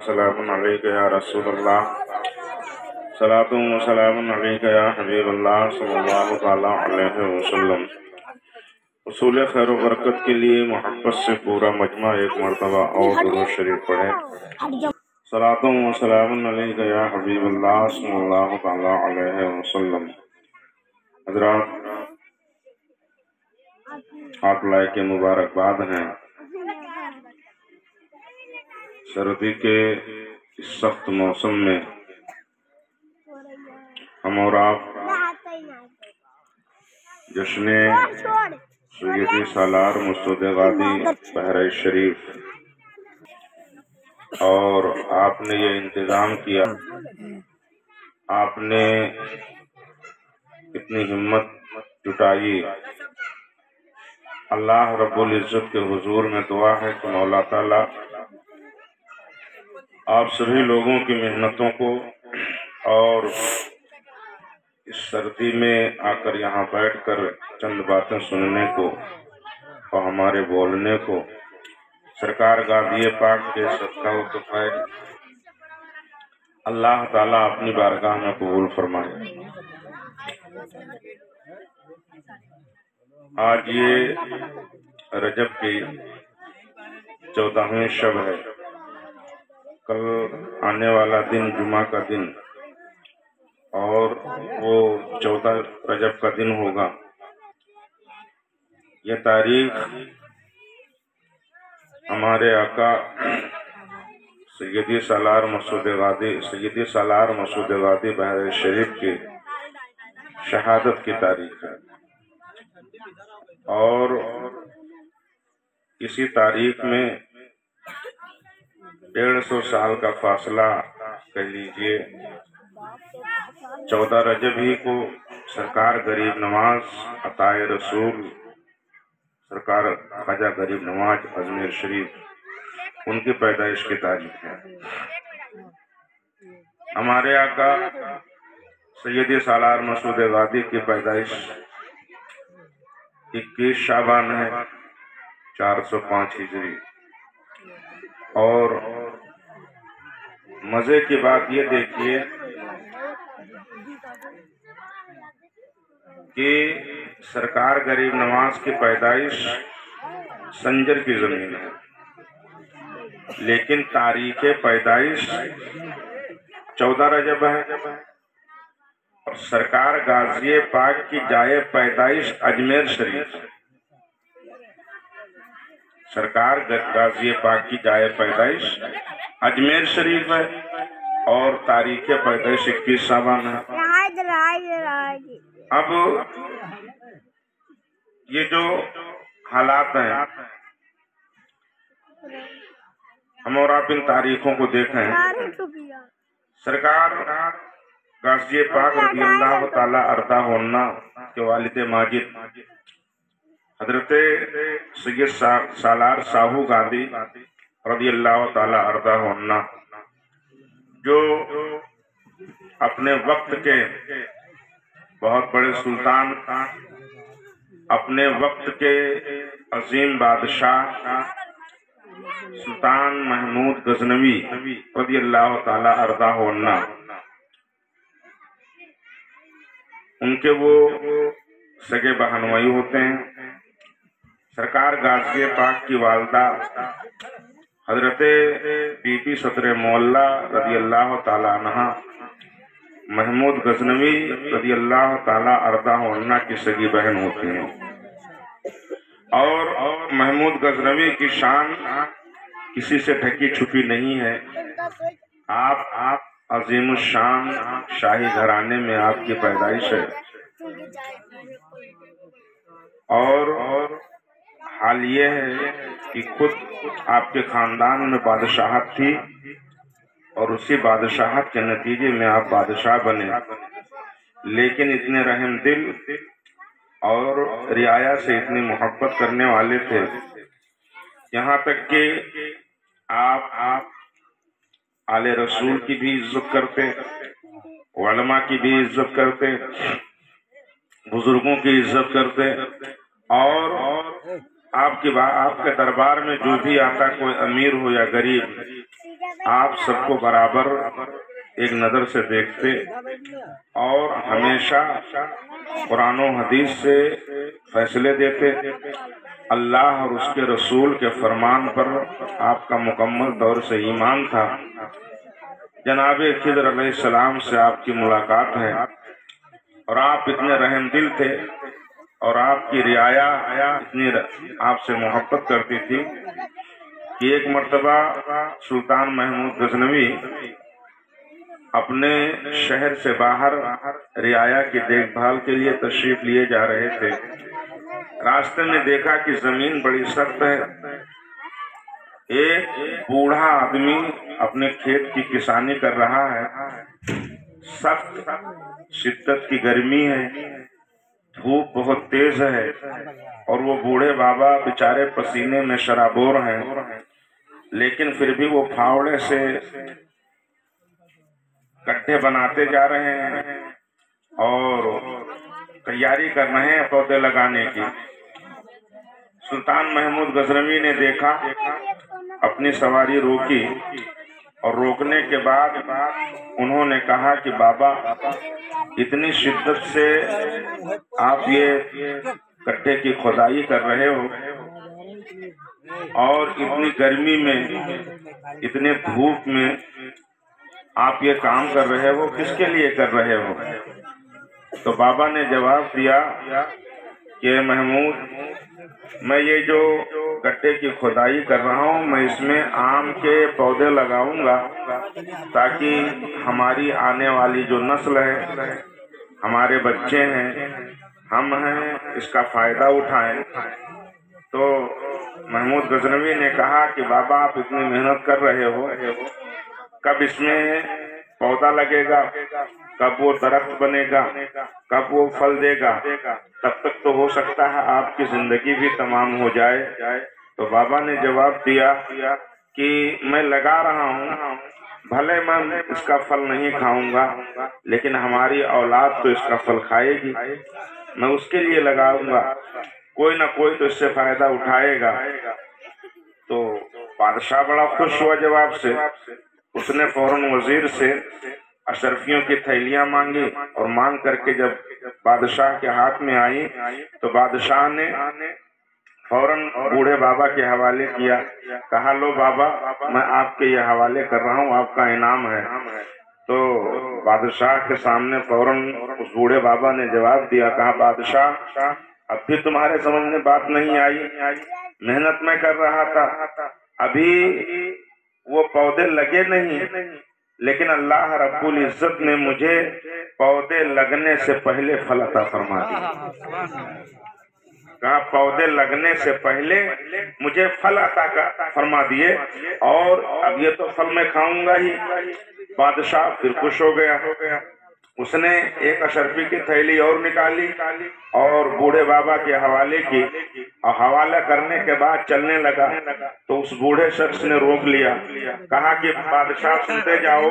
सलामुन अलैका या रसूल अल्लाह, सलातुम व सलामुन अलैका या हबीब अल्लाह सल्लल्लाहु तआला अलैहि वसल्लम। उसूल खैर व बरकत के लिए मोहब्बत से पूरा मजमा एक मरतबा और दुरूद शरीफ पढ़े। सलातुम व सलामुन अलैका या हबीब अल्लाह सल्लल्लाहु तआला अलैहि वसल्लम। हज़रात, आप लायक मुबारकबाद हैं। सर्दी के इस सख्त मौसम में हम और आप जश्न सैयदी सालार मसूद गादी बहराइच शरीफ, और आपने ये इंतज़ाम किया, आपने इतनी हिम्मत जुटाई। अल्लाह रब्बुल इज़्ज़त के हुजूर में दुआ है कि मौला ताला आप सभी लोगों की मेहनतों को और इस सर्दी में आकर यहाँ बैठकर चंद बातें सुनने को और हमारे बोलने को सरकार गाज़ी पाक के सदका व तुफ़ैल अल्लाह ताला अपनी बारगाह में कबूल फरमाए। आज ये रजब की 14वीं शब है। कल आने वाला दिन जुमा का दिन और वो 14 रजब का दिन होगा। ये तारीख हमारे आका सैयदी सालार मसूद गादी बहराइच शरीफ की शहादत की तारीख है, और इसी तारीख में 150 साल का फासला कह लीजिए। 14 रजब ही को सरकार गरीब नवाज अताए रसूल सरकार ख्वाजा गरीब नवाज अजमेर शरीफ, उनकी पैदाइश की तारीख है। हमारे आका सैयदी सालार मसूद गादी की पैदाइश 21 शाबान है 405 हिजरी। और मजे की बात ये देखिए कि सरकार गरीब नवाज की पैदाइश संजर की जमीन है, लेकिन तारीख पैदाइश 14 रजब है, और सरकार गाज़ी पाक की जाए पैदाइश अजमेर शरीफ है। सरकार गाज़ी पाक की जाए पैदाइश अजमेर शरीफ है, और तारीख पैदाइश 21 शाबान है। अब ये जो हालात हैं, हम और आप इन तारीखों को देखें। सरकार गाज़ी पाक रज़ियल्लाहु ताला अर्दा होन्ना के वालिद माजिद हजरत सैयद सालार साहू गादी रज़ियल्लाहु ताला अर्दा होन्ना, जो अपने वक्त के बहुत बड़े सुल्तान, अपने वक्त के अजीम बादशाह सुल्तान महमूद गजनवी रज़ियल्लाहु ताला अर्दा होन्ना, उनके वो सगे बहनोई होते हैं। सरकार गाज़ी पाक की वालदा हजरत बीबी सदर मौला रज़ियल्लाहु ताला अन्हा महमूद गजनवी रज़ियल्लाहु ताला अर्दा होन्ना की सगी बहन होती हैं। और महमूद गजनवी की शान किसी से ढकी छुपी नहीं है। आप अजीम शान शाही घराने में आपकी पैदाइश है, और हाल ये है कि खुद आपके खानदान में बादशाहत थी, और उसी बादशाहत के नतीजे में आप बादशाह बने, लेकिन इतने रहम दिल और रियाया से इतनी मोहब्बत करने वाले थे, यहाँ तक कि आप आले रसूल की भी इज्जत करते, उलमा की भी इज्जत करते, बुजुर्गों की इज्जत करते, और आपके दरबार में जो भी आता, कोई अमीर हो या गरीब, آپ سب کو برابر ایک نظر سے دیکھتے اور ہمیشہ قرآن و حدیث سے فیصلے دیتے۔ اللہ اور اس کے رسول کے فرمان پر آپ کا مکمل طور سے ایمان تھا۔ جناب خضر علیہ السلام سے آپ کی ملاقات ہے اور آپ اتنے رحم دل تھے اور آپ کی رعایا اتنی آپ سے محبت کرتی تھی کہ ایک مرتبہ سلطان محمود غزنوی اپنے شہر سے باہر رعایا کی دیکھ بھال کے لیے تشریف لیے جا رہے تھے۔ راستے میں دیکھا کہ زمین بڑی سخت ہے۔ ایک بوڑھا آدمی اپنے کھیت کی کسانی کر رہا ہے۔ سخت شدت کی گرمی ہے، دھوپ بہت تیز ہے اور وہ بوڑھے بابا بیچارے پسینے میں شرابور ہیں، لیکن پھر بھی وہ پھاوڑے سے گڈھے بناتے جا رہے ہیں اور تیاری کر رہے ہیں پودے لگانے کی۔ سلطان محمود غزنوی نے دیکھا، اپنی سواری روکی اور روکنے کے بعد انہوں نے کہا کہ بابا اتنی شدت سے آپ یہ گڈھے کی کھدائی کر رہے ہو اور اتنی گرمی میں اتنے دھوپ میں آپ یہ کام کر رہے ہو، کس کے لیے کر رہے ہو؟ تو بابا نے جواب دیا کہ محمود، میں یہ جو گڈھے کی کھدائی کر رہا ہوں، میں اس میں آم کے پودے لگاؤں گا تاکہ ہماری آنے والی جو نسل ہے، ہمارے بچے ہیں، ہم ہیں، اس کا فائدہ اٹھائیں۔ تو محمود غزنوی نے کہا کہ بابا آپ اتنی محنت کر رہے ہو، کب اس میں پودا لگے گا، کب وہ درخت بنے گا، کب وہ پھل دے گا، تب تک تو ہو سکتا ہے آپ کی زندگی بھی تمام ہو جائے۔ تو بابا نے جواب دیا کہ میں لگا رہا ہوں، بھلے میں اس کا پھل نہیں کھاؤں گا لیکن ہماری اولاد تو اس کا پھل کھائے گی، میں اس کے لیے لگاؤں گا، کوئی نہ کوئی تو اس سے فائدہ اٹھائے گا۔ تو بادشاہ بڑا خوش ہوا جواب سے، اس نے فوراً وزیر سے اشرفیوں کی تھیلیاں مانگی اور مانگ کر کے جب بادشاہ کے ہاتھ میں آئی تو بادشاہ نے فوراً بوڑھے بابا کے حوالے کیا، کہا لو بابا میں آپ کے یہ حوالے کر رہا ہوں، آپ کا انعام ہے۔ تو بادشاہ کے سامنے فوراً اس بوڑھے بابا نے جواب دیا، کہا بادشاہ اب بھی تمہارے سمجھ میں بات نہیں آئی، محنت میں کر رہا تھا، ابھی وہ پودے لگے نہیں، لیکن اللہ رب العزت نے مجھے پودے لگنے سے پہلے پھل عطا فرما دیا۔ کہا پودے لگنے سے پہلے مجھے پھل عطا فرما دیے اور اب یہ تو پھل میں کھاؤں گا ہی۔ بادشاہ پھر خوش ہو گیا، اس نے ایک اشرفی کی تھیلی اور نکالی اور بوڑھے بابا کے حوالے کی اور حوالہ کرنے کے بعد چلنے لگا تو اس بوڑھے شخص نے روک لیا، کہا کہ بادشاہ سنتے جاؤ،